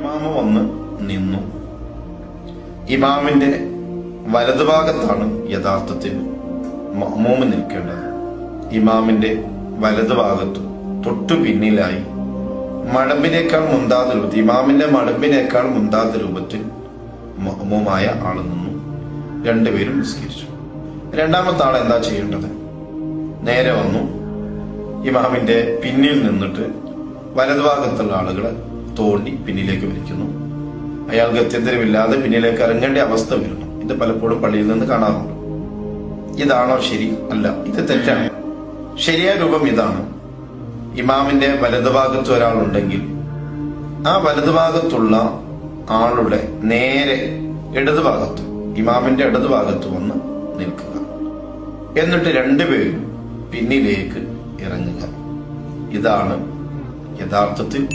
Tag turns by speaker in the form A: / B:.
A: ഇമാമ വന്ന് നിന്നു. ഇമാമിന്റെ വലതുഭാഗത്താണ് യഥാർത്ഥത്തിൽ മഅ്മൂം നിൽക്കേണ്ടത്. ഇമാമിന്റെ വലതുഭാഗത്ത് തൊട്ടു പിന്നിലായി മടമ്പിനേക്കാൾ മുന്താത രൂപത്തിൽ, ഇമാമിന്റെ മടമ്പിനേക്കാൾ മുന്താത രൂപത്തിൽ മഅ്മൂമായ ആൾ നിന്നു. രണ്ടുപേരും നിസ്കരിച്ചു. രണ്ടാമത്തെ ആൾ എന്താ ചെയ്യേണ്ടത്? നേരെ വന്നു ഇമാമിന്റെ പിന്നിൽ നിന്നിട്ട് വലതുഭാഗത്തുള്ള ആളുകളെ തോണ്ടി പിന്നിലേക്ക് വലിക്കുന്നു. അയാൾക്ക് ഗത്യന്തരമില്ലാതെ പിന്നിലേക്ക് ഇറങ്ങേണ്ട അവസ്ഥ വരുന്നു. ഇത് പലപ്പോഴും പള്ളിയിൽ നിന്ന് കാണാറുണ്ട്. ഇതാണോ ശരി? അല്ല, ഇത് തെറ്റാണ്. ശരിയായ രൂപം ഇതാണ്. ഇമാമിന്റെ വലതുഭാഗത്ത് ഒരാളുണ്ടെങ്കിൽ ആ വലതുഭാഗത്തുള്ള ആളുടെ നേരെ ഇടതുഭാഗത്ത്, ഇമാമിന്റെ ഇടതുഭാഗത്ത് വന്ന് നിൽക്കുക. എന്നിട്ട് രണ്ടുപേരും പിന്നിലേക്ക് ഇറങ്ങുക. ഇതാണ് യഥാർത്ഥത്തിൽ